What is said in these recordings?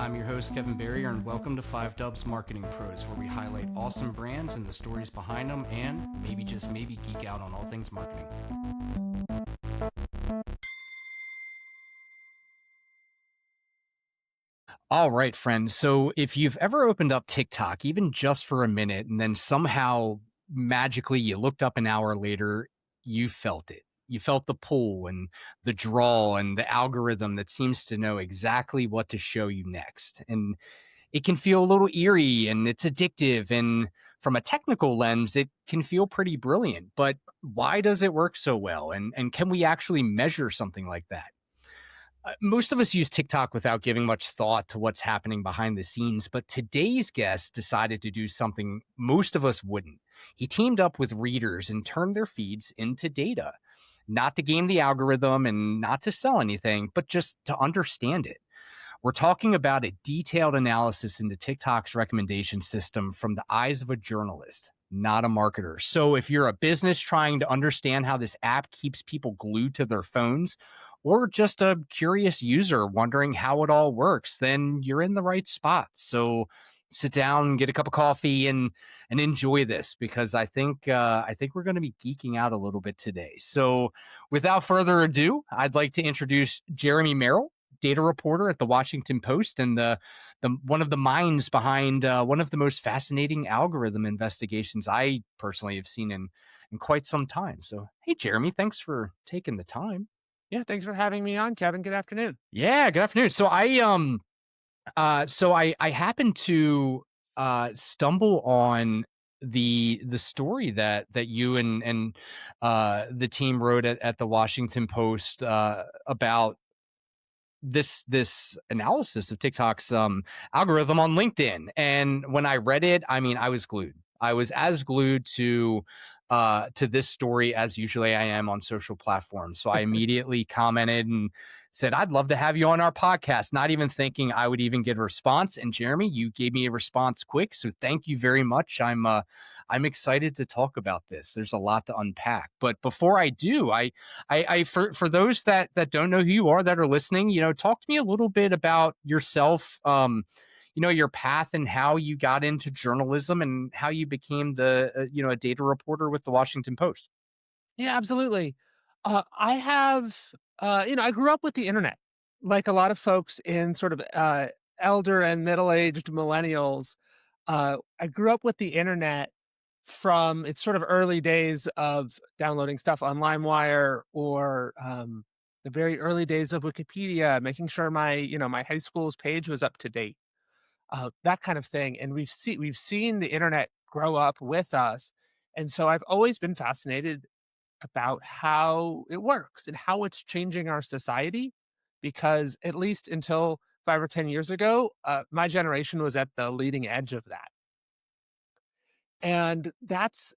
I'm your host, Kevin Barrier, and welcome to 5 Dubs Marketing Pros, where we highlight awesome brands and the stories behind them, and maybe just maybe geek out on all things marketing. All right, friends. So if you've ever opened up TikTok, even just for a minute, and then somehow magically you looked up an hour later, you felt it. You felt the pull and the draw and the algorithm that seems to know exactly what to show you next. And it can feel a little eerie and it's addictive. And from a technical lens, it can feel pretty brilliant. But why does it work so well? And can we actually measure something like that? Most of us use TikTok without giving much thought to what's happening behind the scenes, but today's guest decided to do something most of us wouldn't. He teamed up with readers and turned their feeds into data, not to game the algorithm and not to sell anything, but just to understand it. We're talking about a detailed analysis into TikTok's recommendation system from the eyes of a journalist, not a marketer. So if you're a business trying to understand how this app keeps people glued to their phones, or just a curious user wondering how it all works, then you're in the right spot. So sit down, get a cup of coffee, and enjoy this, because I think we're going to be geeking out a little bit today. So without further ado, I'd like to introduce Jeremy Merrill, data reporter at the Washington Post, and the one of the minds behind one of the most fascinating algorithm investigations I personally have seen in quite some time. So, hey, Jeremy, thanks for taking the time. Yeah, thanks for having me on, Kevin. Good afternoon. Yeah, good afternoon. So I happened to stumble on the story that you and the team wrote at the Washington Post about this analysis of TikTok's algorithm on LinkedIn. And when I read it, I mean, I was glued. I was as glued to this story as usually I am on social platforms. So I immediately commented and said, I'd love to have you on our podcast, not even thinking I would even get a response. And Jeremy, you gave me a response quick. So thank you very much. I'm excited to talk about this. There's a lot to unpack. But before I do, for those that don't know who you are, that are listening, talk to me a little bit about yourself, your path and how you got into journalism and how you became a data reporter with the Washington Post. Yeah, absolutely. I have, I grew up with the internet, like a lot of folks in sort of elder and middle-aged millennials. I grew up with the internet from its sort of early days of downloading stuff on LimeWire or the very early days of Wikipedia, making sure my high school's page was up to date. That kind of thing. And we've seen the internet grow up with us, and so I've always been fascinated about how it works and how it's changing our society. Because at least until 5 or 10 years ago, my generation was at the leading edge of that, and that's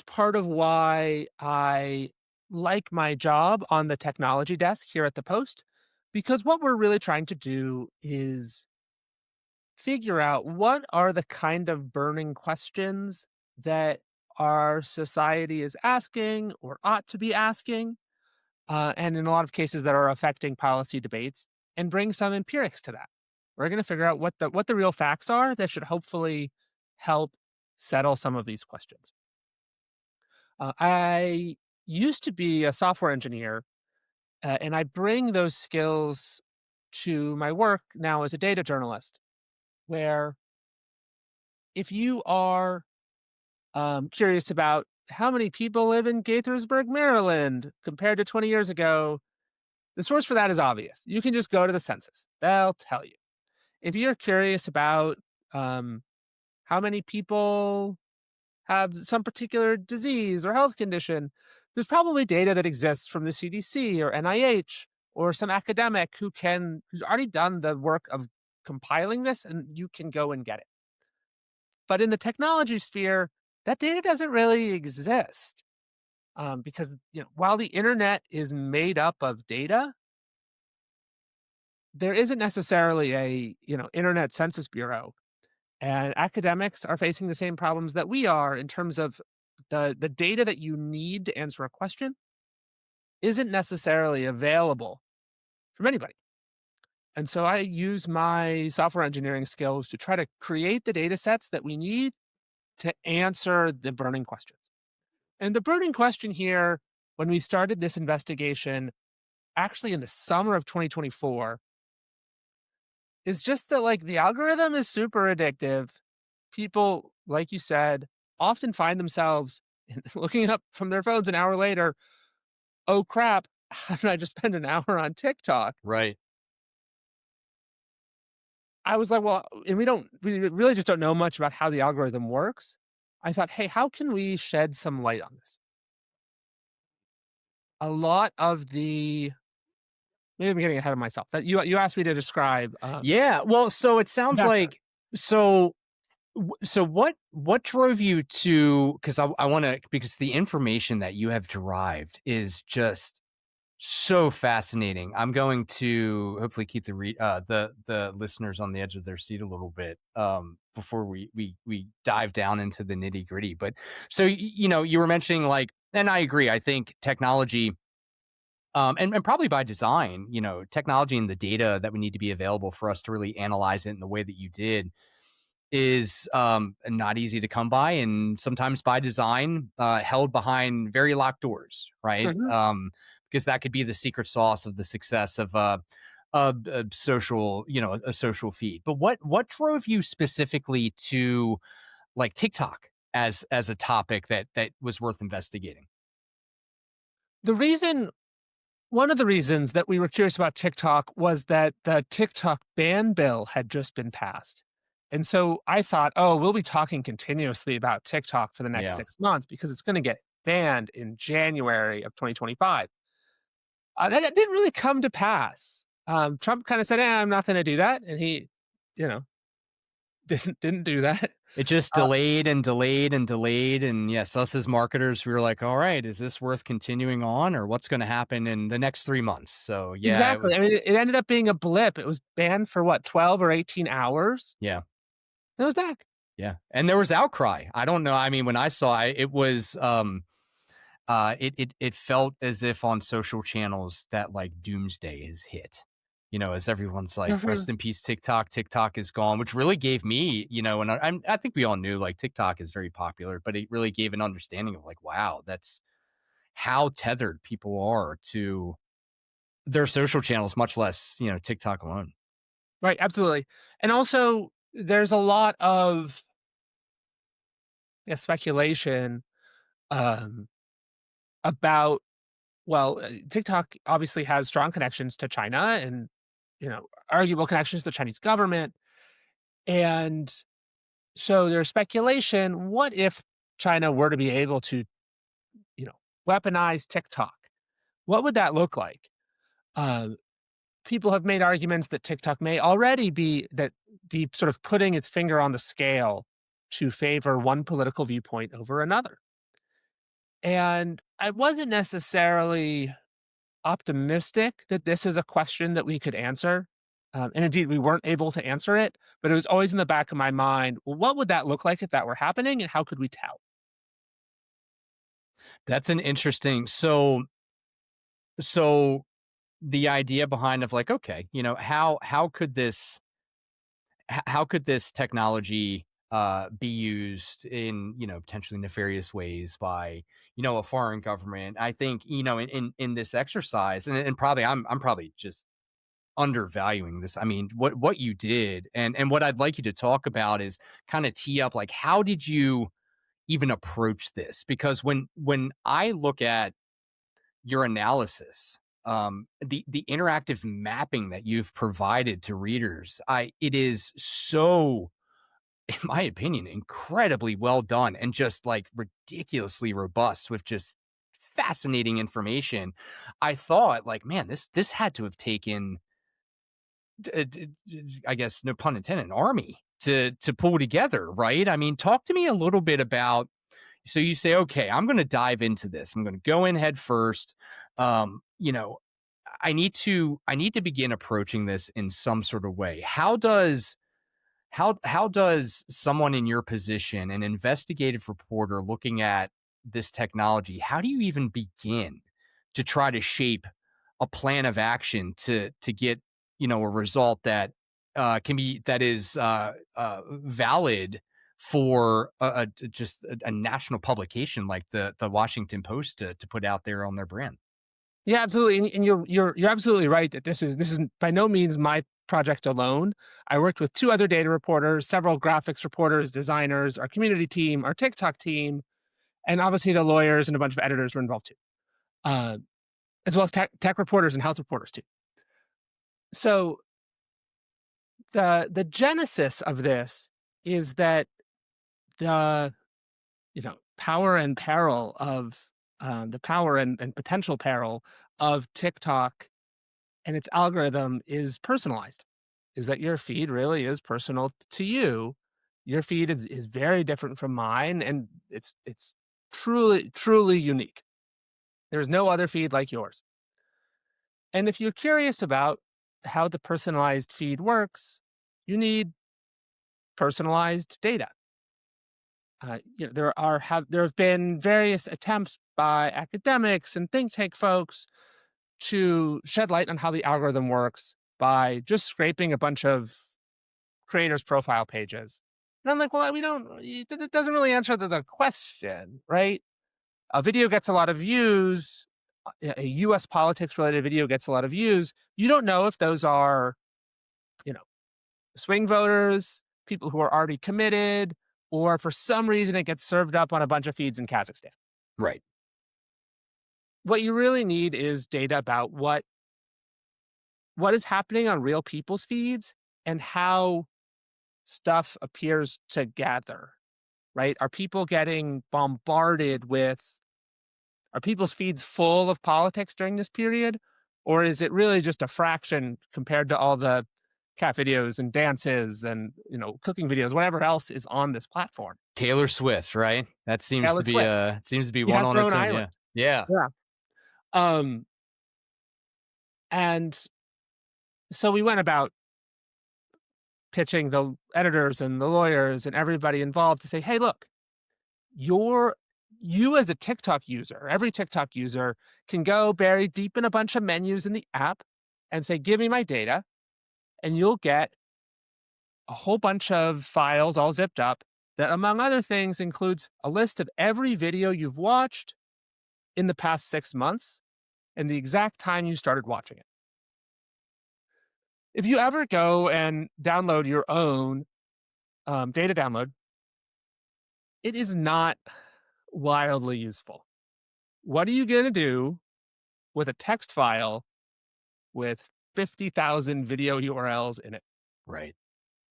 part of why I like my job on the technology desk here at the Post. Because what we're really trying to do is figure out what are the kind of burning questions that our society is asking or ought to be asking, and in a lot of cases that are affecting policy debates, and bring some empirics to that. We're going to figure out what the real facts are that should hopefully help settle some of these questions. I used to be a software engineer, and I bring those skills to my work now as a data journalist, where if you are curious about how many people live in Gaithersburg, Maryland, compared to 20 years ago, the source for that is obvious. You can just go to the census, they'll tell you. If you're curious about how many people have some particular disease or health condition, there's probably data that exists from the CDC or NIH or some academic who's already done the work of compiling this, and you can go and get it. But in the technology sphere, that data doesn't really exist, because while the internet is made up of data, there isn't necessarily a internet census bureau, and academics are facing the same problems that we are in terms of the data that you need to answer a question isn't necessarily available from anybody. And so I use my software engineering skills to try to create the data sets that we need to answer the burning questions. And the burning question here, when we started this investigation, actually in the summer of 2024, is just that like the algorithm is super addictive. People, like you said, often find themselves looking up from their phones an hour later. Oh crap, how did I just spend an hour on TikTok? Right. I was like, well, and we really just don't know much about how the algorithm works. I thought, hey, how can we shed some light on this? A lot of the maybe I'm getting ahead of myself. That you asked me to describe Yeah. Well, so it sounds background. like so so what drove you to, because I want to, because the information that you have derived is just so fascinating. I'm going to hopefully keep the listeners on the edge of their seat a little bit before we dive down into the nitty gritty. But so you know, you were mentioning like, and I agree. I think technology, and probably by design, you know, technology and the data that we need to be available for us to really analyze it in the way that you did is not easy to come by, and sometimes by design, held behind very locked doors, right? Mhm. Because that could be the secret sauce of the success of a social, you know, a social feed. But what drove you specifically to like TikTok as a topic that was worth investigating? The reason One of the reasons that we were curious about TikTok was that the TikTok ban bill had just been passed. And so I thought, oh, we'll be talking continuously about TikTok for the next Yeah. 6 months because it's going to get banned in January of 2025. That didn't really come to pass. Trump kind of said, I'm not going to do that. And he, you know, didn't do that. It just Uh, delayed and delayed and delayed. And yes, us as marketers, we were like, all right, is this worth continuing on, or what's going to happen in the next 3 months? So yeah, it exactly. I was, mean, it ended up being a blip. It was banned for what, 12 or 18 hours? yeah. And it was back. Yeah, and there was outcry. I don't know. I mean, when I saw it, it was it felt as if on social channels that like doomsday is hit. You know, as everyone's like, Mhm. "Rest in peace, TikTok. TikTok is gone," which really gave me, you know, and I think we all knew like TikTok is very popular, but it really gave an understanding of like, wow, that's how tethered people are to their social channels, much less you know TikTok alone. Right, absolutely. And also, there's a lot of, yeah, speculation, um, about TikTok obviously has strong connections to China and, arguable connections to the Chinese government, and so there's speculation, what if China were to be able to, you know, weaponize TikTok? What would that look like? Um, People have made arguments that TikTok may already be sort of putting its finger on the scale to favor one political viewpoint over another. And I wasn't necessarily optimistic that this is a question that we could answer. And indeed, we weren't able to answer it, but it was always in the back of my mind. Well, what would that look like if that were happening? And how could we tell? That's an interesting. So the idea behind of like, okay, you know, how could this technology be used in you know potentially nefarious ways by you know a foreign government? I think you know in this exercise, and probably I'm probably just undervaluing this. I mean, what you did, and what I'd like you to talk about is kind of tee up like how did you even approach this? Because when I look at your analysis, the interactive mapping that you've provided to readers, I it is so, in my opinion, incredibly well done and just like ridiculously robust with just fascinating information. I thought like, man, this had to have taken, I guess, no pun intended, an army to pull together, right? I mean, talk to me a little bit about. So you say, okay, I'm going to dive into this. I'm going to go in head first. You know, I need to begin approaching this in some sort of way. How does someone in your position, an investigative reporter looking at this technology, how do you even begin to try to shape a plan of action to get a result that can be that is valid for just a national publication like the Washington Post to put out there on their brand. Yeah, absolutely, and you're absolutely right that this is by no means my project alone. I worked with 2 other data reporters, several graphics reporters, designers, our community team, our TikTok team, and obviously the lawyers and a bunch of editors were involved too, uh, as well as tech reporters and health reporters too. So the genesis of this is that the power and peril of the power and potential peril of TikTok and its algorithm is personalized. Is that your feed really is personal to you? Your feed is very different from mine, and it's truly unique. There's no other feed like yours. And if you're curious about how the personalized feed works, you need personalized data. There have been various attempts by academics and think tank folks to shed light on how the algorithm works by just scraping a bunch of creators' profile pages. And I'm like, well, we don't. It doesn't really answer the question, right? A video gets a lot of views. A U.S. politics related video gets a lot of views. You don't know if those are, you know, swing voters, people who are already committed, or for some reason it gets served up on a bunch of feeds in Kazakhstan. Right. What you really need is data about what is happening on real people's feeds and how stuff appears together, right? Are people getting bombarded with are people's feeds full of politics during this period? Or is it really just a fraction compared to all the cat videos and dances and cooking videos, whatever else is on this platform? Taylor Swift, right? That Taylor Swift. seems to be She one has on her own its own. island. Yeah. Yeah. Yeah. Um, and so we went about pitching the editors and the lawyers and everybody involved to say, hey, look, you're you as a TikTok user, every TikTok user can go bury deep in a bunch of menus in the app and say, give me my data, and you'll get a whole bunch of files all zipped up that, among other things, includes a list of every video you've watched in the past 6 months and the exact time you started watching it. If you ever go and download your own data download, it is not wildly useful. What are you going to do with a text file with 50,000 video URLs in it? Right.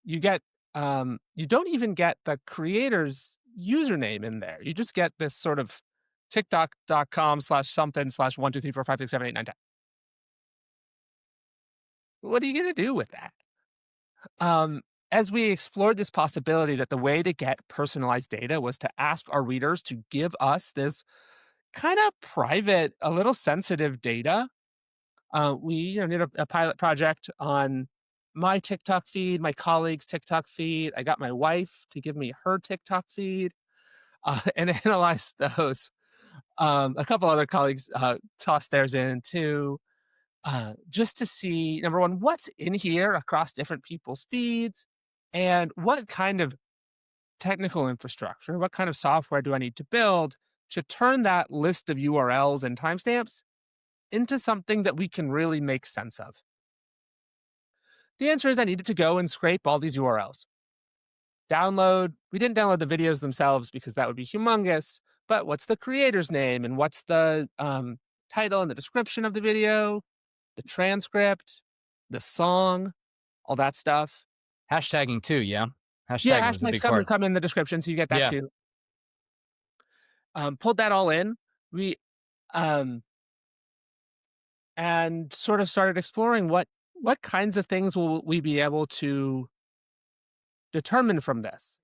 You get, you don't even get the creator's username in there. You just get this sort of tiktok.com/something/12345678910. What are you going to do with that? As we explored this possibility that the way to get personalized data was to ask our readers to give us this kind of private, a little sensitive data. We did a pilot project on my TikTok feed, my colleagues' TikTok feed. I got my wife to give me her TikTok feed and analyzed those. A couple other colleagues tossed theirs in too, just to see, number one, what's in here across different people's feeds and what kind of technical infrastructure, what kind of software do I need to build to turn that list of URLs and timestamps into something that we can really make sense of? The answer is I needed to go and scrape all these URLs. We didn't download the videos themselves because that would be humongous, but what's the creator's name and what's the title and the description of the video, the transcript, the song, all that stuff. Hashtagging too. Yeah. Yeah, Hashtagging was a hashtags big part. come in the description, so you get that Yeah. too. Pulled that all in. We um, and sort of started exploring what kinds of things will we be able to determine from this.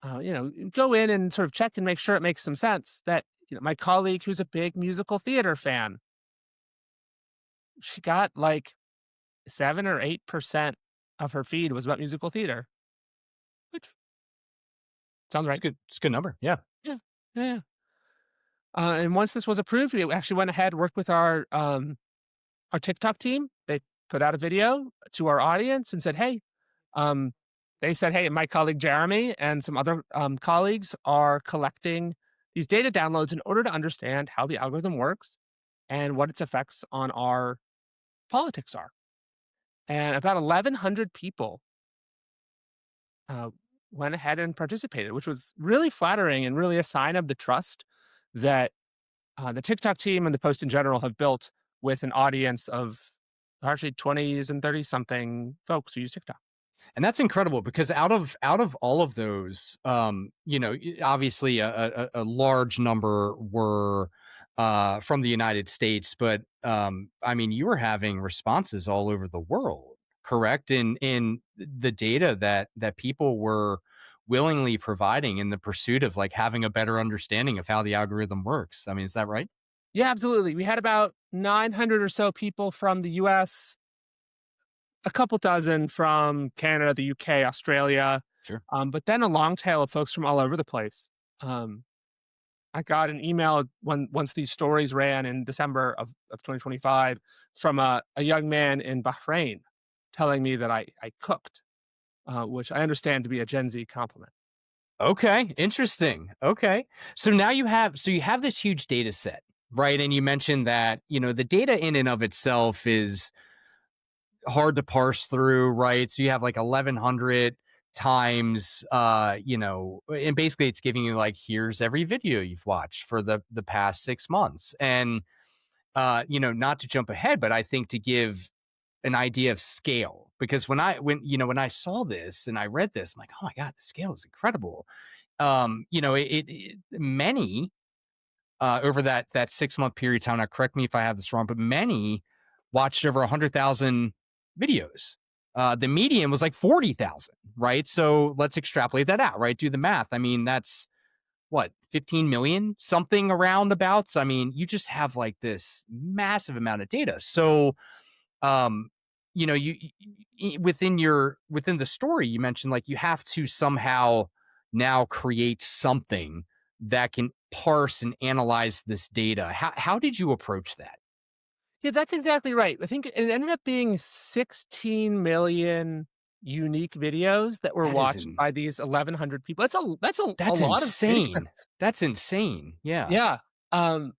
Go in and sort of check and make sure it makes some sense. That my colleague who's a big musical theater fan, she got like 7 or 8% of her feed was about musical theater, which sounds It's right. good. It's a good number. Yeah. Yeah, yeah. Yeah. And once this was approved, we actually went ahead, worked with our TikTok team. They put out a video to our audience and said, "Hey," um, they said, "Hey, my colleague Jeremy and some other colleagues are collecting these data downloads in order to understand how the algorithm works and what its effects on our politics are." And about 1,100 people uh, went ahead and participated, which was really flattering and really a sign of the trust that the TikTok team and the Post in general have built with an audience of largely 20s and 30 something folks who use TikTok. And that's incredible because out of all of those, obviously a large number were from the United States, but I mean, you were having responses all over the world, correct? In the data that people were willingly providing in the pursuit of like having a better understanding of how the algorithm works. I mean, is that right? Yeah, absolutely. We had about 900 or so people from the US, a couple dozen from Canada, the UK, Australia, Sure. but then a long tail of folks from all over the place. Um, I got an email once these stories ran in December of 2025 from a young man in Bahrain telling me that I cooked, which I understand to be a Gen Z compliment. Okay, interesting. Okay. So you have this huge data set, right? And you mentioned that, the data in and of itself is hard to parse through, right? So you have like 1100 times and basically it's giving you like here's every video you've watched for the past 6 months. And not to jump ahead, but I think to give an idea of scale because when I saw this and I read this, I'm like, "Oh my god, the scale is incredible." Many over that 6 month period of time. Now, correct me if I have this wrong, but many watched over 100,000 videos. The median was like 40,000, right? So let's extrapolate that out, right? Do the math. I mean, that's what 15 million something around abouts. I mean, you just have like this massive amount of data. So um within the story you mentioned like you have to somehow now create something that can parse and analyze this data. How did you approach that? Yeah, that's exactly right. I think it ended up being 16 million unique videos that were That is watched in by these 1,100 people. That's a That's lot of videos. insane. That's insane. Yeah. Yeah. Um,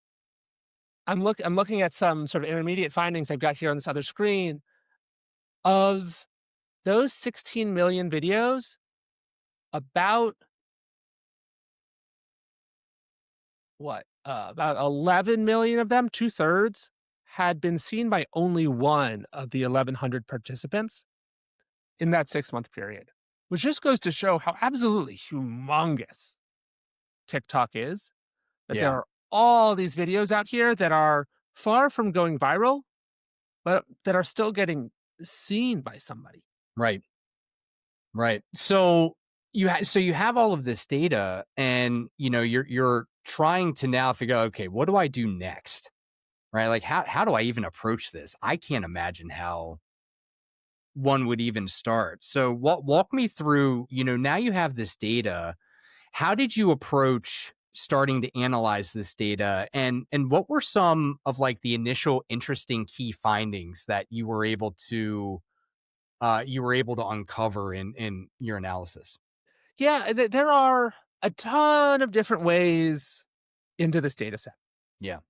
I'm looking at some sort of intermediate findings I've got here on this other screen. Of those 16 million videos, about about 11 million of them, two thirds, had been seen by only one of the 1,100 participants in that 6 month period, which just goes to show how absolutely humongous TikTok is. That there Yeah. are all these videos out here that are far from going viral, but that are still getting seen by somebody. Right. Right. So you have all of this data and you're trying to now figure out, okay, what do I do next? Right? Like how do I even approach this? I can't imagine how one would even start. So walk me through, now you have this data. How did you approach starting to analyze this data and what were some of like the initial interesting key findings that you were able to uncover in your analysis? Yeah, there are a ton of different ways into this data set. Yeah.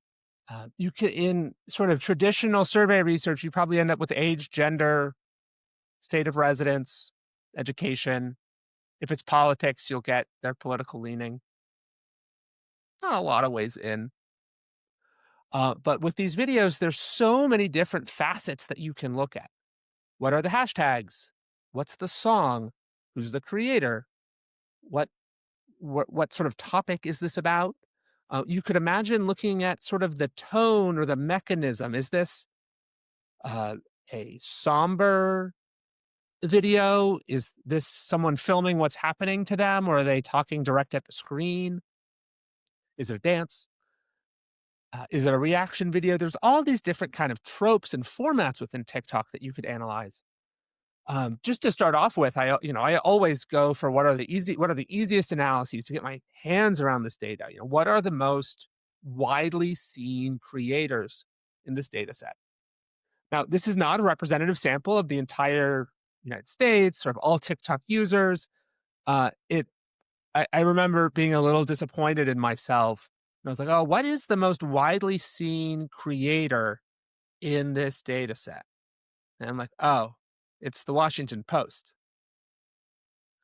You can, in sort of traditional survey research, you probably end up with age, gender, state of residence, education. If it's politics, you'll get their political leaning. Not a lot of ways in. But with these videos, there's so many different facets that you can look at. What are the hashtags? What's the song? Who's the creator? What what sort of topic is this about? You could imagine looking at sort of the tone or the mechanism. Is this uh, a somber video? Is this someone filming what's happening to them, or are they talking direct at the screen? Is it a dance? Is it a reaction video? There's all these different kind of tropes and formats within TikTok that you could analyze. Just to start off with, I always go for what are the easiest analyses to get my hands around this data. What are the most widely seen creators in this data set? Now, this is not a representative sample of the entire United States or of all TikTok users. It I remember being a little disappointed in myself. And I was like, oh, what is the most widely seen creator in this data set? And I'm like, oh, it's the Washington Post.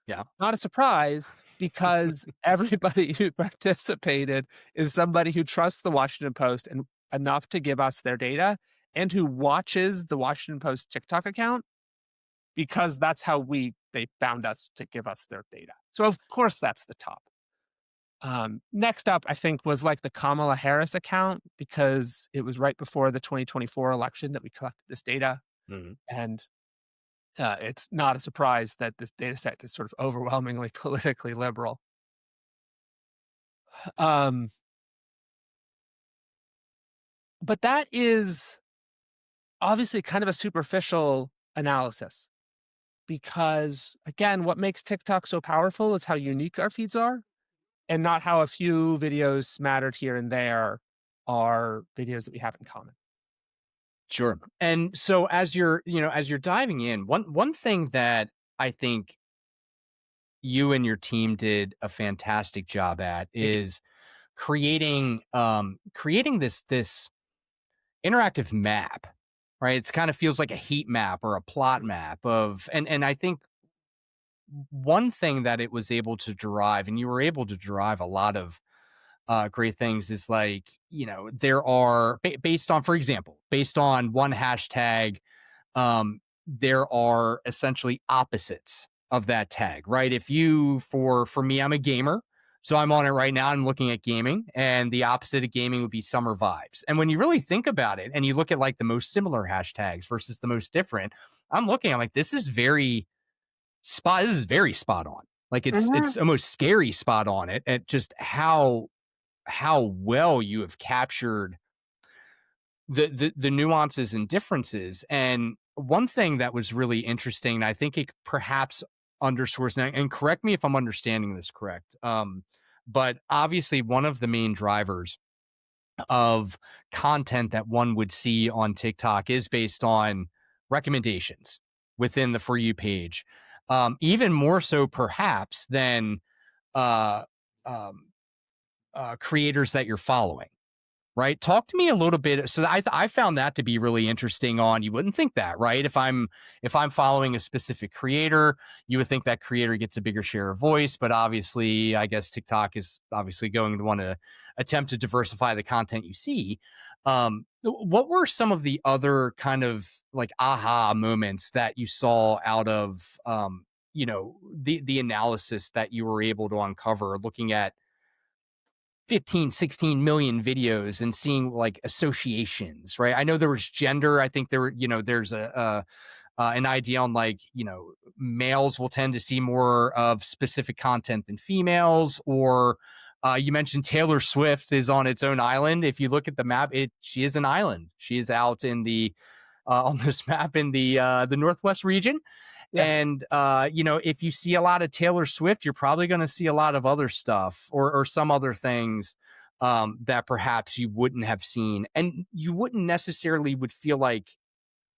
Yeah. Not a surprise because everybody who participated is somebody who trusts the Washington Post and enough to give us their data and who watches the Washington Post TikTok account because that's how they found us to give us their data. So of course that's the top. Next up, I think, was like the Kamala Harris account because it was right before the 2024 election that we collected this data. Mhm. And it's not a surprise that this data set is sort of overwhelmingly politically liberal. Um, but that is obviously kind of a superficial analysis because, again, what makes TikTok so powerful is how unique our feeds are and not how a few videos smattered here and there are videos that we have in common. Sure. And so as you're diving in, one thing that I think you and your team did a fantastic job at Thank you. is creating this interactive map, right? It's kind of feels like a heat map or a plot map of and I think one thing that it was able to derive, and you were able to derive a lot of great things, is like, there are based on, for example, based on one hashtag, there are essentially opposites of that tag, right? If you, for me, I'm a gamer. So I'm on it right now. I'm looking at gaming, and the opposite of gaming would be summer vibes. And when you really think about it, and you look at like the most similar hashtags versus the most different, I'm like, this is very spot on. Like Mhm. it's almost scary spot on it at just how well you have captured the nuances and differences. And one thing that was really interesting, and I think it perhaps underscores now, and correct me if I'm understanding this correct. But obviously one of the main drivers of content that one would see on TikTok is based on recommendations within the For You page. Even more so perhaps than uh, um, creators that you're following. Right. Talk to me a little bit. So I found that to be really interesting. On, you wouldn't think that, right? If I'm following a specific creator, you would think that creator gets a bigger share of voice. But obviously, I guess TikTok is obviously going to want to attempt to diversify the content you see. What were some of the other kind of like aha moments that you saw out of the analysis that you were able to uncover looking at 15, 16 million videos and seeing like associations, right? I know there was gender. I think there's an idea on like, males will tend to see more of specific content than females, or you mentioned Taylor Swift is on its own island. If you look at the map, she is an island. She is out in the on this map in the Northwest region. Yes. And if you see a lot of Taylor Swift, you're probably going to see a lot of other stuff or some other things that perhaps you wouldn't have seen, and you wouldn't necessarily would feel like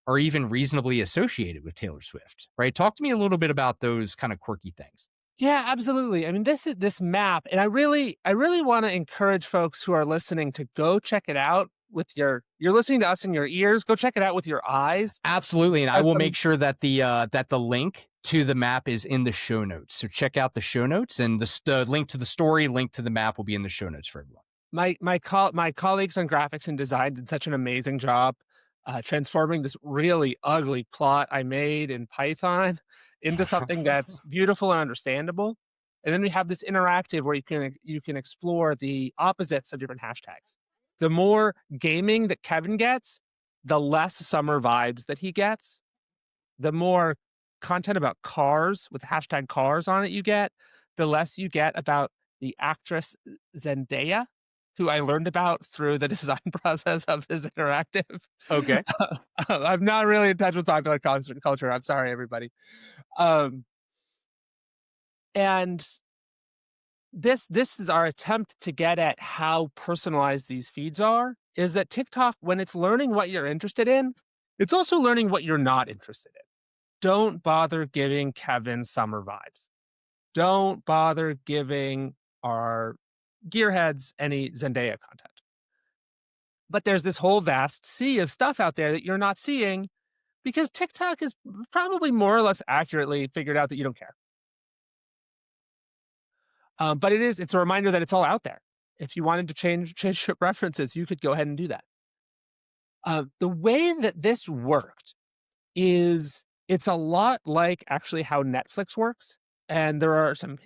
are even reasonably associated with Taylor Swift, right? Talk to me a little bit about those kind of quirky things. Yeah, absolutely. I mean, this map, and I really want to encourage folks who are listening to go check it out with you're listening to us in your ears. Go check it out with your eyes. Absolutely, and I As will make some sure that the link to the map is in the show notes. So check out the show notes, and the link to the story, link to the map will be in the show notes for everyone. my colleagues on graphics and design did such an amazing job transforming this really ugly plot I made in Python into something that's beautiful and understandable. And then we have this interactive where you can explore the opposites of different hashtags. The more gaming that Kevin gets, the less summer vibes that he gets. The more content about cars with hashtag cars on it you get, the less you get about the actress Zendaya, who I learned about through the design process of his interactive. Okay. I'm not really in touch with popular culture. I'm sorry, everybody. Um, and this is our attempt to get at how personalized these feeds are. Is that TikTok, when it's learning what you're interested in, It's also learning what you're not interested in. Don't bother giving Kevin summer vibes. Don't bother giving our gearheads any Zendaya content. But there's this whole vast sea of stuff out there that you're not seeing because TikTok is probably more or less accurately figured out that you don't care. But it's a reminder that it's all out there. If you wanted to change your preferences, you could go ahead and do that. The way that this worked is it's a lot like actually how Netflix works. And there are some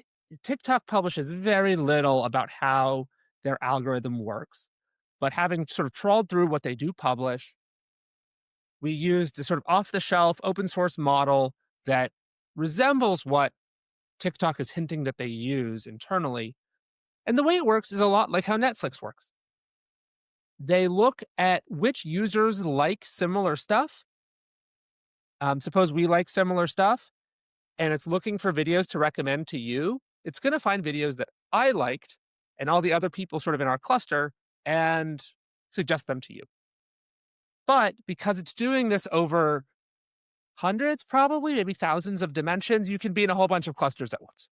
TikTok publishes very little about how their algorithm works. But having sort of trawled through what they do publish, we used a sort of off the shelf open source model that resembles what TikTok is hinting that they use internally. And the way it works is a lot like how Netflix works. They look at which users like similar stuff. Suppose we like similar stuff and it's looking for videos to recommend to you. It's going to find videos that I liked and all the other people sort of in our cluster and suggest them to you. But because it's doing this over hundreds, probably maybe thousands of dimensions, you can be in a whole bunch of clusters at once.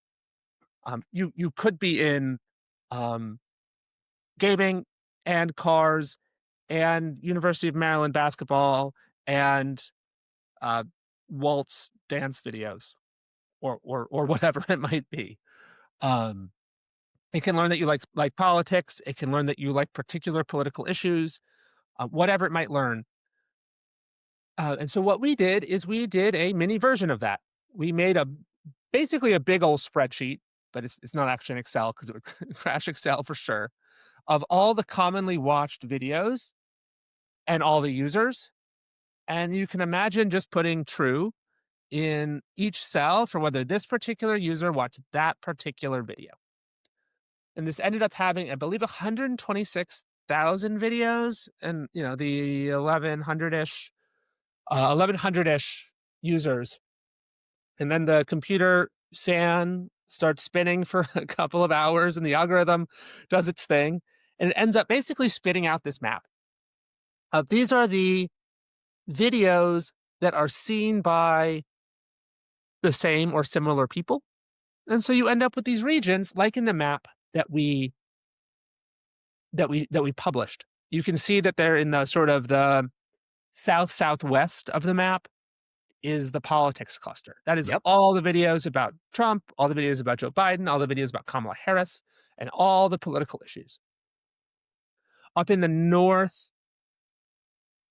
You could be in um, gaming and cars and University of Maryland basketball and uh, waltz dance videos or whatever it might be. Um, it can learn that you like politics. It can learn that you like particular political issues, whatever it might learn. And so what we did is we did a mini version of that. We made basically a big old spreadsheet, but it's not actually in Excel because it would crash Excel for sure, of all the commonly watched videos and all the users. And you can imagine just putting true in each cell for whether this particular user watched that particular video. And this ended up having, I believe, 126,000 videos and, the 1100-ish users. And then the computer starts spinning for a couple of hours and the algorithm does its thing. And it ends up basically spitting out this map. These are the videos that are seen by the same or similar people. And so you end up with these regions like in the map that we published. You can see that they're in the sort of the southwest of the map is the politics cluster. That is Yep. all the videos about Trump, all the videos about Joe Biden, all the videos about Kamala Harris, and all the political issues. Up in the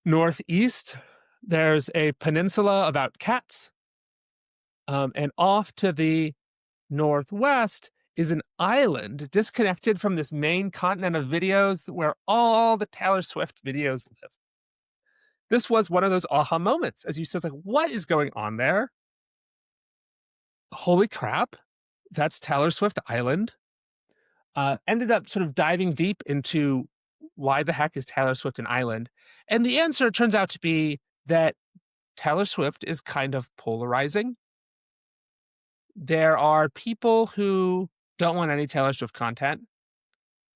northeast, there's a peninsula about cats. And off to the northwest is an island disconnected from this main continent of videos where all the Taylor Swift videos live. This was one of those aha moments as you said, like, what is going on there? Holy crap, that's Taylor Swift Island. Ended up sort of diving deep into why the heck is Taylor Swift an island? And the answer turns out to be that Taylor Swift is kind of polarizing. There are people who don't want any Taylor Swift content.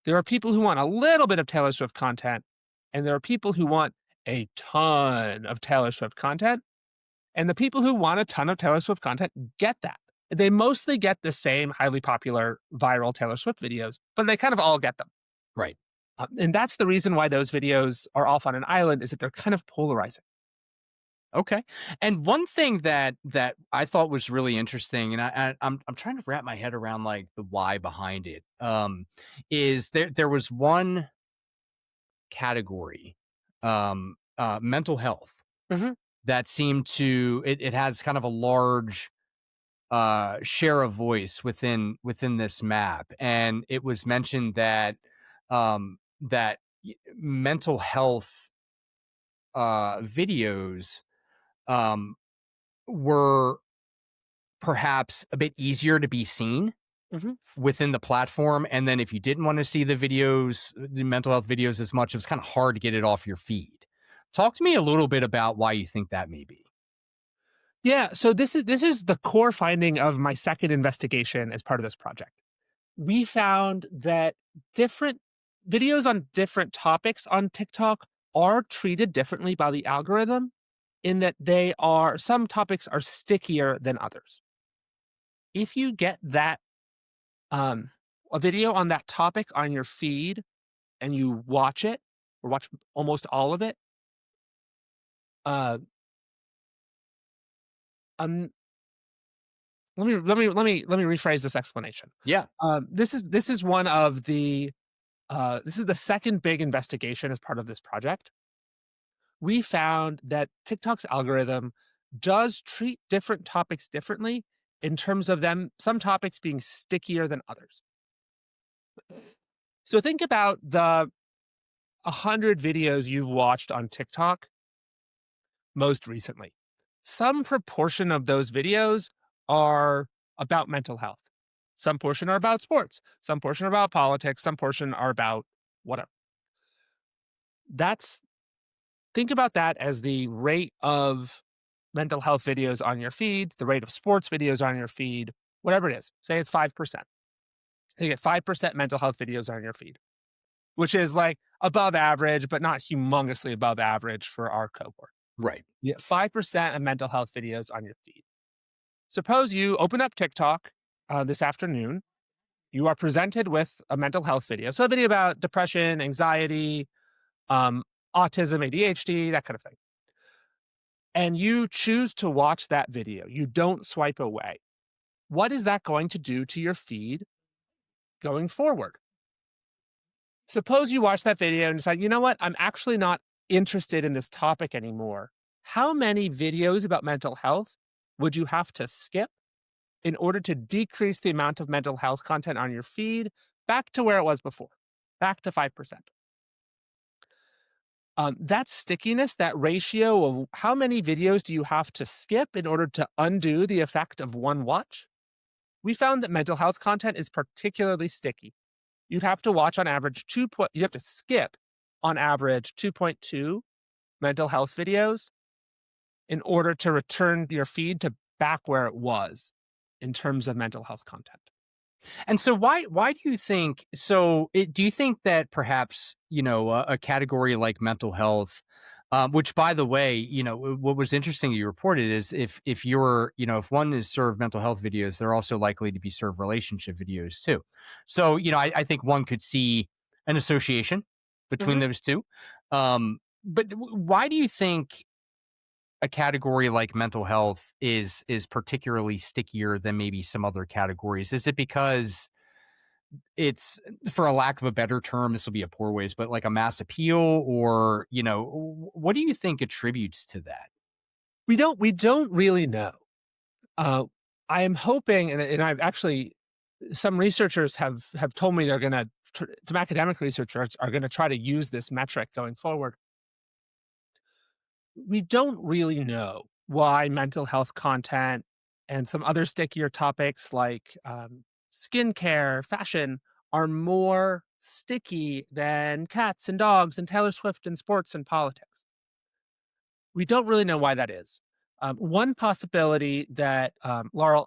There are people who want a little bit of Taylor Swift content. And there are people who want a ton of Taylor Swift content. And the people who want a ton of Taylor Swift content get that. They mostly get the same highly popular viral Taylor Swift videos, but they kind of all get them. Right. And that's the reason why those videos are off on an island, is that they're kind of polarizing. Okay. And one thing that I thought was really interesting, and I'm trying to wrap my head around like the why behind it, is there was one category, mental health, Mhm. that seemed to it has kind of a large share of voice within this map, and it was mentioned that mental health videos um were perhaps a bit easier to be seen Mhm. within the platform. And then if you didn't want to see the mental health videos as much, it was kind of hard to get it off your feed. Talk to me a little bit about why you think that may be. Yeah, so this is the core finding of my second investigation as part of this project. We found that different videos on different topics on TikTok are treated differently by the algorithm in that some topics are stickier than others. If you get that um, a video on that topic on your feed and you watch it or watch almost all of it, uh, um, let me rephrase this explanation. Yeah. This is one of the this is the second big investigation as part of this project. We found that TikTok's algorithm does treat different topics differently in terms of some topics being stickier than others. So think about the 100 videos you've watched on TikTok most recently. Some proportion of those videos are about mental health. Some portion are about sports. Some portion are about politics. Some portion are about whatever. That's Think about that as the rate of mental health videos on your feed, the rate of sports videos on your feed, whatever it is. Say it's 5%. You get 5% mental health videos on your feed, which is like above average, but not humongously above average for our cohort. Right. You get 5% of mental health videos on your feed. Suppose you open up TikTok this afternoon. You are presented with a mental health video. So a video about depression, anxiety, um, autism, ADHD, that kind of thing. And you choose to watch that video. You don't swipe away. What is that going to do to your feed going forward? Suppose you watch that video and decide, you know what? I'm actually not interested in this topic anymore. How many videos about mental health would you have to skip in order to decrease the amount of mental health content on your feed back to where it was before, back to 5%? That stickiness, that ratio of how many videos do you have to skip in order to undo the effect of one watch? We found that mental health content is particularly sticky. You'd have to watch on average you have to skip on average 2.2 mental health videos in order to return your feed to back where it was in terms of mental health content. And so why do you think do you think that perhaps, a category like mental health, which by the way, what was interesting you reported is if you're, if one is served mental health videos, they're also likely to be served relationship videos too. So, I think one could see an association between Mhm. those two. But why do you think a category like mental health is particularly stickier than maybe some other categories? Is it because it's, for a lack of a better term, this will be a poor ways, but like a mass appeal, or what do you think attributes to that? We don't really know. Uh, I am hoping, and I've actually some researchers have told me they're going to some academic researchers are going to try to use this metric going forward. We don't really know why mental health content and some other stickier topics like skincare, fashion are more sticky than cats and dogs and Taylor Swift and sports and politics. We don't really know why that is. One possibility that Laura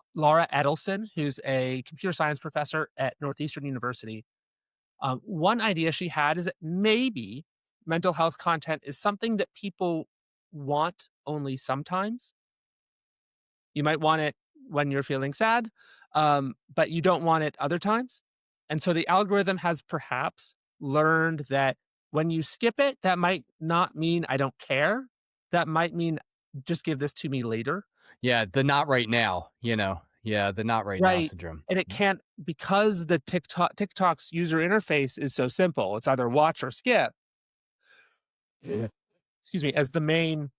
Edelson, who's a computer science professor at Northeastern University, one idea she had is that maybe mental health content is something that people want only sometimes. You might want it when you're feeling sad, but you don't want it other times. And so the algorithm has perhaps learned that when you skip it, that might not mean I don't care. That might mean just give this to me later. Yeah, the not right now, yeah, the not right now Right. syndrome. And it can't, because the TikTok's user interface is so simple. It's either watch or skip. Yeah. Excuse me, as the main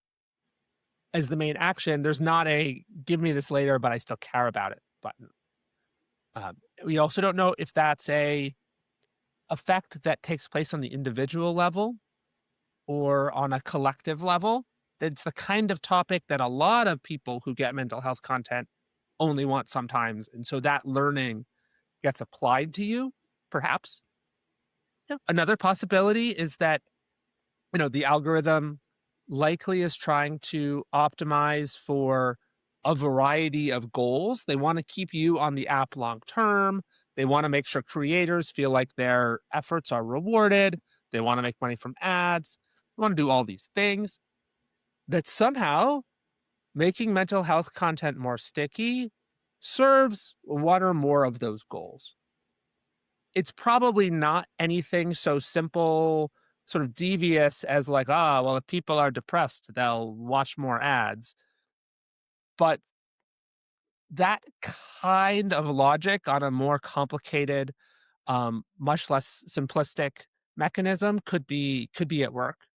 action, there's not a give me this later, but I still care about it button. We also don't know if that's a effect that takes place on the individual level or on a collective level. It's the kind of topic that a lot of people who get mental health content only want sometimes. And so that learning gets applied to you, perhaps. Yeah. Another possibility is that, the algorithm likely is trying to optimize for a variety of goals. They want to keep you on the app long term. They want to make sure creators feel like their efforts are rewarded. They want to make money from ads. They want to do all these things. that somehow making mental health content more sticky serves one or more of those goals. It's probably not anything so simple, sort of devious as like, ah, well, if people are depressed, they'll watch more ads. But that kind of logic on a more complicated, much less simplistic mechanism could be at work.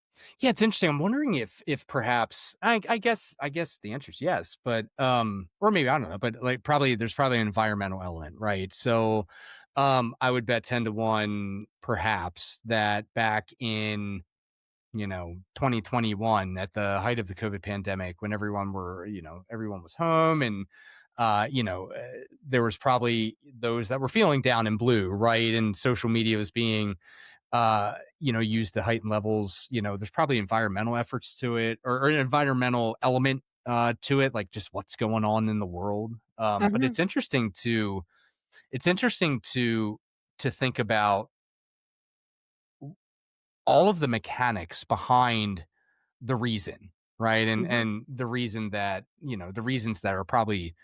Yeah, it's interesting. I'm wondering if perhaps I guess the answer is yes, but or maybe I don't know, but like probably there's probably an environmental element, right? So I would bet 10 to 1 perhaps that back in 2021 at the height of the COVID pandemic when everyone was home and there was probably those that were feeling down and blue, right? And social media was being used to heighten levels. There's probably environmental efforts to it or an environmental element to it, like just what's going on in the world. But Mhm, it's interesting to think about all of the mechanics behind the reason, right? And mhm. and the reason that the reasons that are probably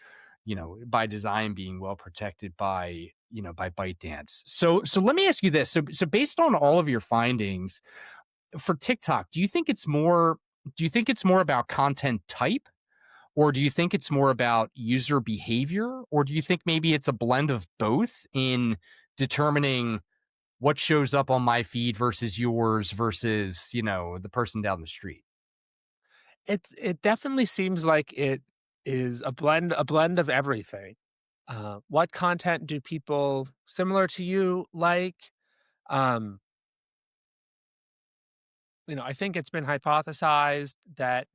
by design being well protected by ByteDance. So let me ask you this. So based on all of your findings for TikTok, do you think it's more about content type, or do you think it's more about user behavior, or do you think maybe it's a blend of both in determining what shows up on my feed versus yours versus, the person down the street? It definitely seems like it is a blend of everything. What content do people similar to you like? Um, I think it's been hypothesized that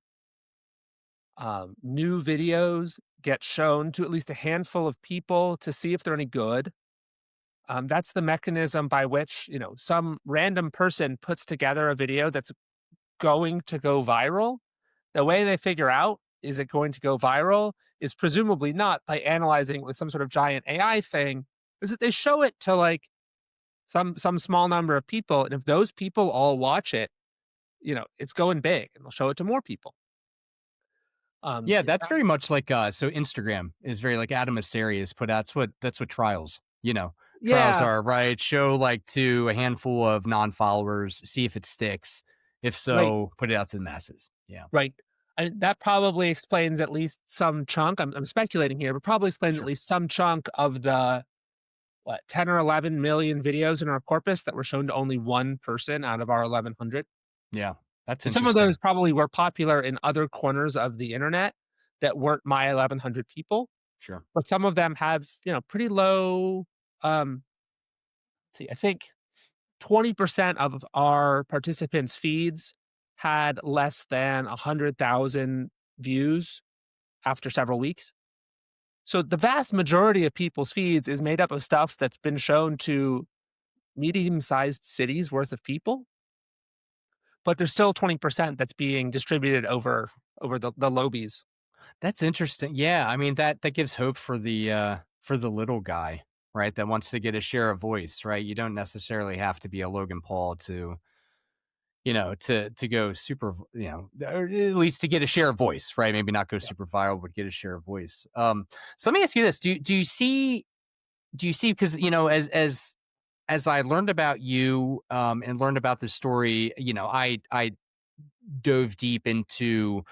new videos get shown to at least a handful of people to see if they're any good. That's the mechanism by which some random person puts together a video that's going to go viral. The way they figure out is it going to go viral is presumably not by analyzing with some sort of giant AI thing, is that they show it to like some small number of people, and if those people all watch it, it's going big, and they'll show it to more people. Yeah, It that's very much like so Instagram is very like Adam Mosseri has put out. That's what trials Yeah, are, right? Show like to a handful of non-followers, see if it sticks. If right, so, put it out to the masses. Yeah, right. That probably explains at least some chunk. I'm speculating here, but probably explains at sure. least some chunk of the what 10 or 11 million videos in our corpus that were shown to only one person out of our 1100. Yeah, that's And some of those interesting. probably were popular in other corners of the internet that weren't my 1100 people, Sure. but some of them have, pretty low, um, see, I think 20% of our participants' feeds had less than 100,000 views after several weeks. So the vast majority of people's feeds is made up of stuff that's been shown to medium-sized cities worth of people, but there's still 20% that's being distributed over the lobies. That's interesting. Yeah, I mean that gives hope for the little guy, right? That wants to get a share of voice, right? You don't necessarily have to be a Logan Paul to go super, or at least to get a share of voice, right? Maybe not go Yeah. super viral, but get a share of voice. So let me ask you this: Do you see because as I learned about you and learned about this story, I dove deep into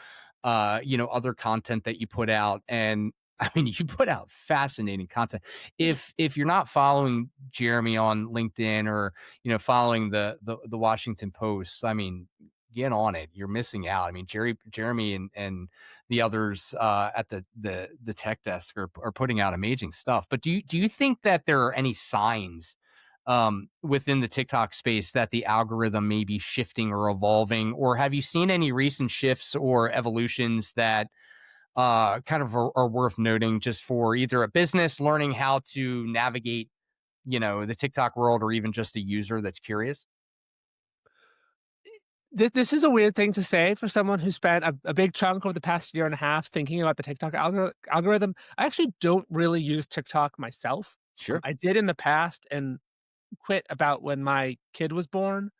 other content that you put out, and I mean you put out fascinating content. If you're not following Jeremy on LinkedIn or following the Washington Post, I mean get on it. You're missing out. I mean Jeremy and the others at the tech desk are putting out amazing stuff. But do you think that there are any signs within the TikTok space that the algorithm may be shifting or evolving? Or have you seen any recent shifts or evolutions that kind of are worth noting just for either a business learning how to navigate, the TikTok world, or even just a user that's curious? This is a weird thing to say for someone who spent a big chunk of the past year and a half thinking about the TikTok algorithm. I actually don't really use TikTok myself. Sure. I did in the past and quit about when my kid was born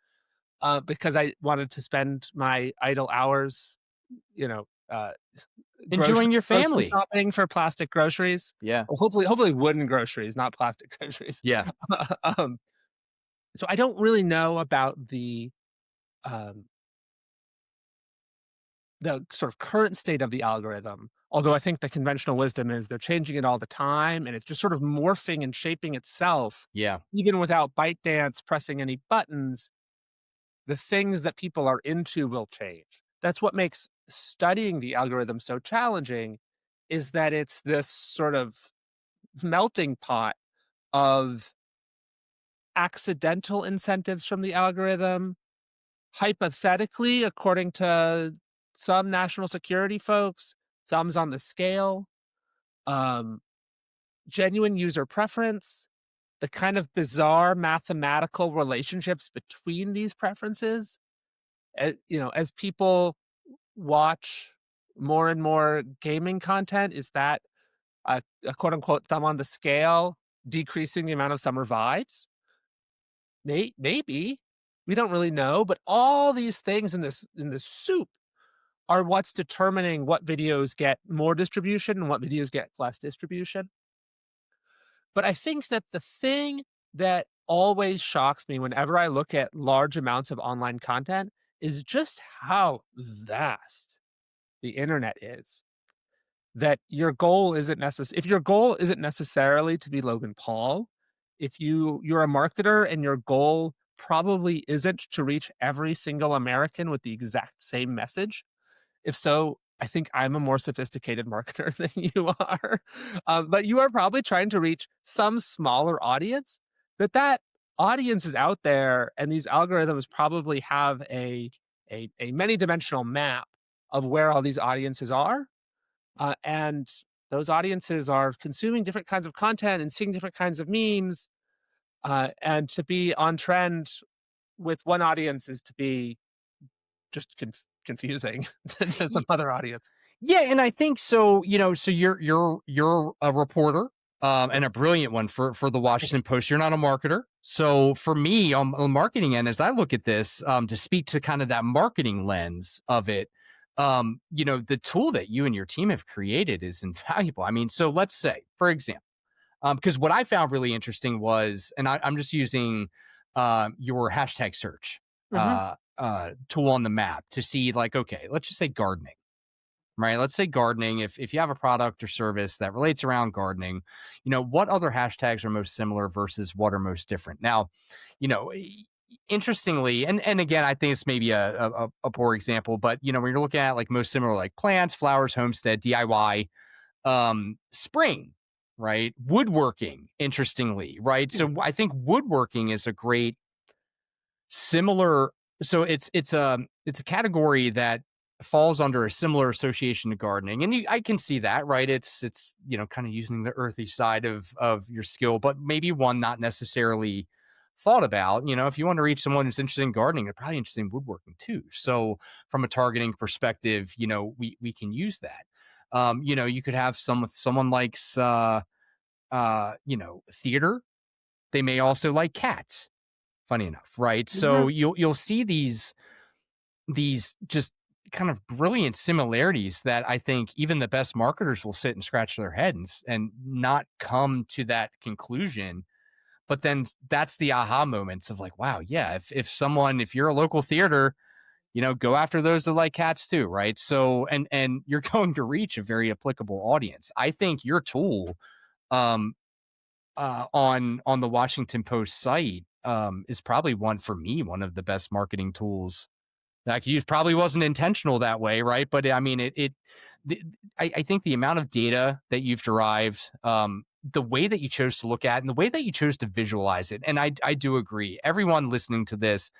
because I wanted to spend my idle hours you know, Enjoying your grocery family. shopping for plastic groceries. Yeah. Well, hopefully wooden groceries, not plastic groceries. Yeah. Um, so I don't really know about um, the sort of current state of the algorithm, although I think the conventional wisdom is they're changing it all the time, and it's just sort of morphing and shaping itself, Yeah. even without ByteDance pressing any buttons. The things that people are into will change. That's what makes studying the algorithm so challenging, is that it's this sort of melting pot of accidental incentives from the algorithm, hypothetically, according to some national security folks, thumbs on the scale, um, genuine user preference, the kind of bizarre mathematical relationships between these preferences. As people watch more and more gaming content, is that a quote unquote thumb on the scale decreasing the amount of summer vibes? Maybe. We don't really know, but all these things in this soup are what's determining what videos get more distribution and what videos get less distribution. But I think that the thing that always shocks me whenever I look at large amounts of online content is just how vast the internet is. That your goal isn't necessarily, if your goal isn't necessarily to be Logan Paul, if you're a marketer and your goal probably isn't to reach every single American with the exact same message. If so, I think I'm a more sophisticated marketer than you are. But you are probably trying to reach some smaller audience. That audience is out there, and these algorithms probably have a many dimensional map of where all these audiences are, and those audiences are consuming different kinds of content and seeing different kinds of memes. And to be on trend with one audience is to be just confusing to some other audience. Yeah, and I think so, so you're a reporter, and a Yes. brilliant one for the Washington Post. You're not a marketer. So for me, on the marketing end, as I look at this, to speak to kind of that marketing lens of it, the tool that you and your team have created is invaluable. I mean, so let's say, for example, because what I found really interesting was, and I'm just using your hashtag search Mhm. tool on the map to see, like, okay, let's just say gardening, right? Let's say gardening. If you have a product or service that relates around gardening, what other hashtags are most similar versus what are most different? Now, you know, interestingly, and again, I think it's maybe a poor example, but when you're looking at like most similar, like plants, flowers, homestead, DIY, spring, right? Woodworking, interestingly, right? Yeah. So I think woodworking is a great similar, so it's a category that falls under a similar association to gardening, and I can see that, right? It's kind of using the earthy side of your skill, but maybe one not necessarily thought about. If you want to reach someone who's interested in gardening, they're probably interested in woodworking too. So from a targeting perspective, we can use that. You could have someone likes theater. They may also like cats, funny enough, right? So Mhm. you'll see these just kind of brilliant similarities that I think even the best marketers will sit and scratch their head and not come to that conclusion. But then that's the aha moments of like, wow, yeah, if you're a local theater, go after those that like cats too, right? So and you're going to reach a very applicable audience. I think your tool um on the Washington Post site is probably one of the best marketing tools that I could use. Probably wasn't intentional that way, right? But I mean, I think the amount of data that you've derived, the way that you chose to look at, and the way that you chose to visualize it, and I do agree. Everyone listening to this,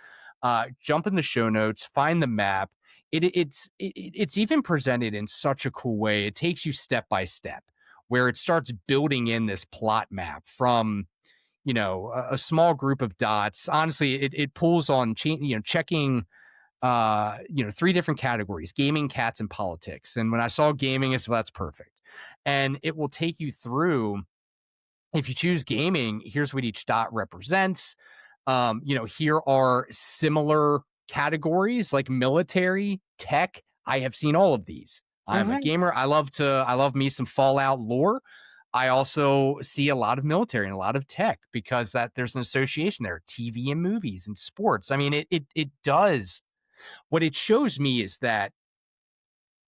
jump in the show notes, find the map. It's even presented in such a cool way. It takes you step by step, where it starts building in this plot map from a small group of dots. Honestly, it pulls on checking three different categories: gaming, cats, and politics. And when I saw gaming, I said, well, that's perfect. And it will take you through, if you choose gaming, here's what each dot represents. Here are similar categories like military, tech, I have seen all of these. I'm a Mhm. gamer. I love me some Fallout lore. I also see a lot of military and a lot of tech because that there's an association there, TV and movies and sports. I mean, it does. What it shows me is that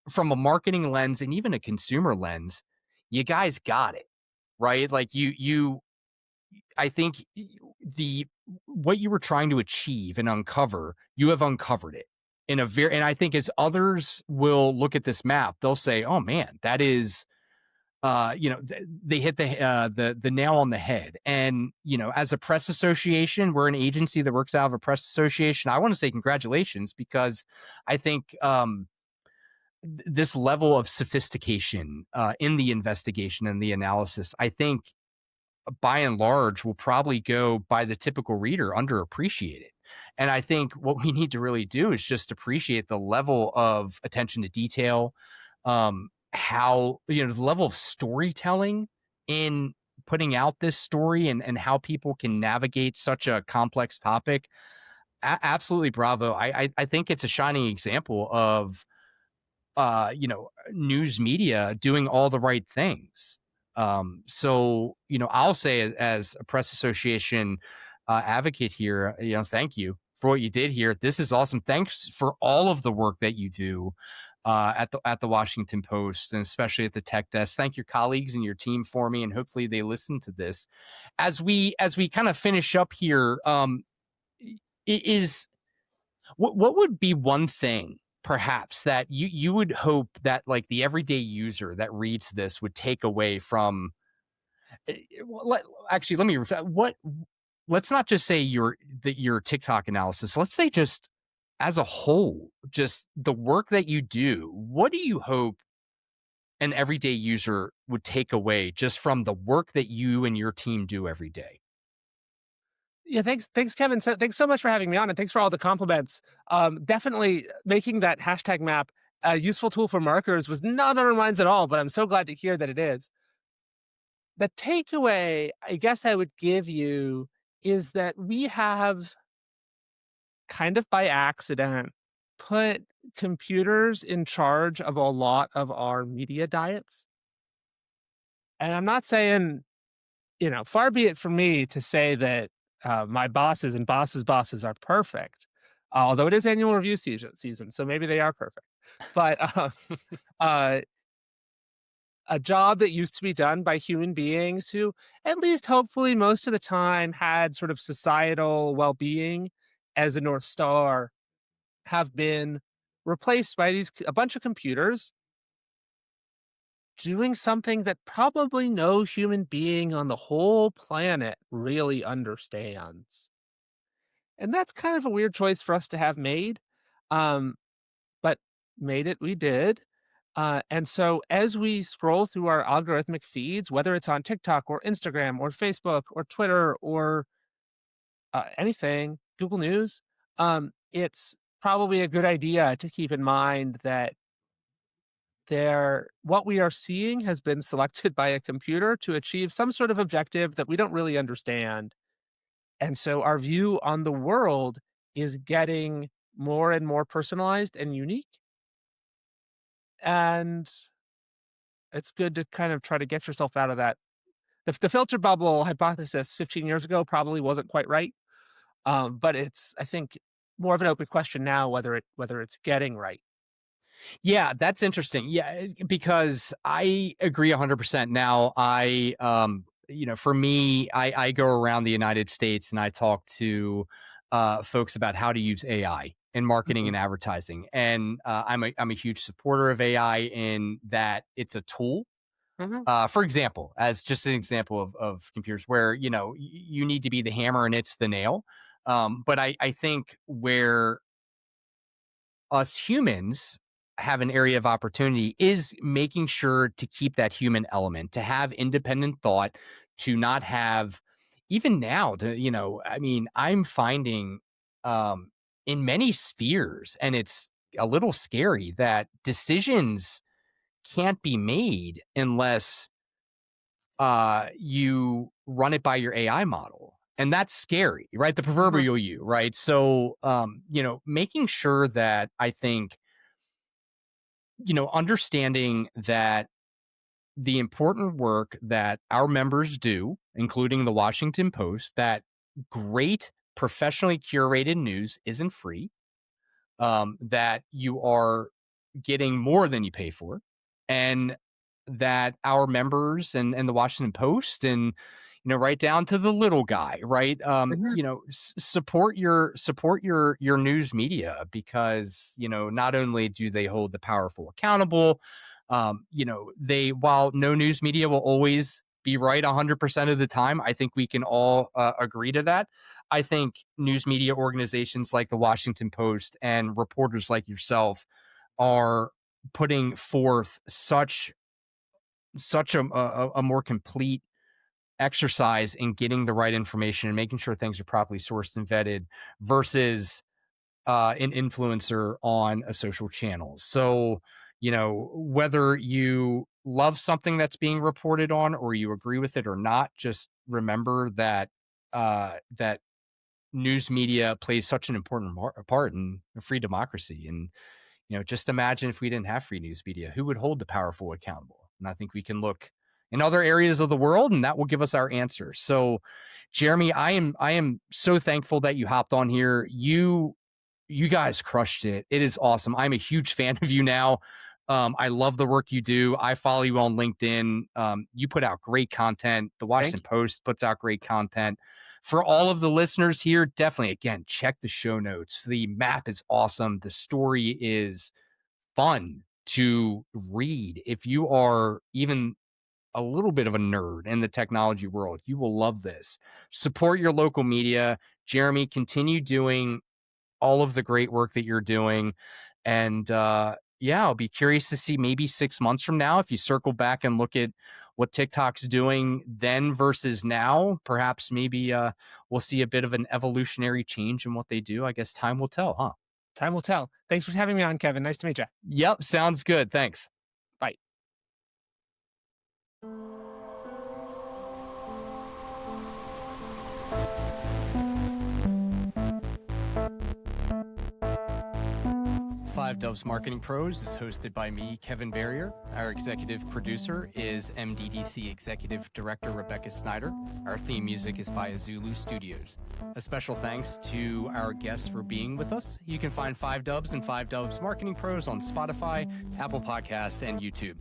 from a marketing lens and even a consumer lens, you guys got it, right? Like I think the what you were trying to achieve and uncover, you have uncovered it in a very, and I think as others will look at this map, they'll say, "Oh man, that is, they hit the nail on the head." And as a press association, we're an agency that works out of a press association. I want to say congratulations because I think this level of sophistication in the investigation and the analysis, I think by and large will probably go by the typical reader underappreciated. And I think what we need to really do is just appreciate the level of attention to detail, how, the level of storytelling in putting out this story and how people can navigate such a complex topic. Absolutely bravo. I think it's a shining example of news media doing all the right things. So, I'll say as a press association advocate here, thank you for what you did here. This is awesome. Thanks for all of the work that you do at the Washington Post and especially at the tech desk. Thank your colleagues and your team for me, and hopefully they listen to this as we kind of finish up here. Is what would be one thing perhaps that you would hope that like the everyday user that reads this would take away from actually let me what let's not just say your TikTok analysis. Let's say just as a whole, just the work that you do. What do you hope an everyday user would take away just from the work that you and your team do every day? Yeah, thanks, Kevin. So thanks so much for having me on, and thanks for all the compliments. Definitely making that hashtag map a useful tool for marketers was not on our minds at all, but I'm so glad to hear that it is. The takeaway I guess I would give you is that we have, kind of by accident, put computers in charge of a lot of our media diets. And I'm not saying, far be it from me to say that my bosses and bosses are perfect, although it is annual review season, so maybe they are perfect. But uh, a job that used to be done by human beings who, at least hopefully most of the time, had sort of societal well being as a North Star, have been replaced by a bunch of computers doing something that probably no human being on the whole planet really understands. And that's kind of a weird choice for us to have made. Um, but made it we did. And so as we scroll through our algorithmic feeds, whether it's on TikTok or Instagram or Facebook or Twitter or anything, Google News, it's probably a good idea to keep in mind that what we are seeing has been selected by a computer to achieve some sort of objective that we don't really understand. And so our view on the world is getting more and more personalized and unique. And it's good to kind of try to get yourself out of that. The filter bubble hypothesis 15 years ago probably wasn't quite right. But it's, I think, more of an open question now whether it's getting right. Yeah, that's interesting. Yeah, because I agree 100%. Now, for me, I go around the United States and I talk to folks about how to use AI in marketing Mhm, and advertising. And I'm a huge supporter of AI in that it's a tool. mhm. For example, as just an example of computers where, you need to be the hammer and it's the nail. But I think where us humans have an area of opportunity is making sure to keep that human element, to have independent thought, to not have even now to, I mean, I'm finding in many spheres, and it's a little scary that decisions can't be made unless you run it by your AI model. And that's scary, right? The Mhm. proverbial you, right? So, making sure that I think understanding that the important work that our members do, including the Washington Post, that great professionally curated news isn't free, that you are getting more than you pay for, and that our members and the Washington Post and right down to the little guy, right? Mhm. Support your news media because not only do they hold the powerful accountable, they while no news media will always be right 100% of the time. I think we can all agree to that. I think news media organizations like the Washington Post and reporters like yourself are putting forth such a more complete exercise in getting the right information and making sure things are properly sourced and vetted versus an influencer on a social channel. So, whether you love something that's being reported on or you agree with it or not, just remember that news media plays such an important part in a free democracy. And just imagine if we didn't have free news media, who would hold the powerful accountable? And I think we can look in other areas of the world, and that will give us our answer. So, Jeremy, I am so thankful that you hopped on here. You guys crushed it. It is awesome. I'm a huge fan of you now. I love the work you do. I follow you on LinkedIn. You put out great content. The Thank Washington you. Post puts out great content. For all of the listeners here, definitely, again, check the show notes. The map is awesome. The story is fun to read. If you are even a little bit of a nerd in the technology world, you will love this. Support your local media. Jeremy, continue doing all of the great work that you're doing. And yeah, I'll be curious to see maybe 6 months from now, if you circle back and look at what TikTok's doing then versus now, perhaps maybe we'll see a bit of an evolutionary change in what they do. I guess time will tell, huh? Time will tell. Thanks for having me on, Kevin. Nice to meet you. Yep, sounds good. Thanks. Bye. 5 Doves Marketing Pros is hosted by me, Kevin Barrier. Our executive producer is MDDC Executive Director Rebecca Snyder. Our theme music is by Azulu Studios. A special thanks to our guests for being with us. You can find 5 Doves and 5 Doves Marketing Pros on Spotify, Apple Podcasts, and YouTube.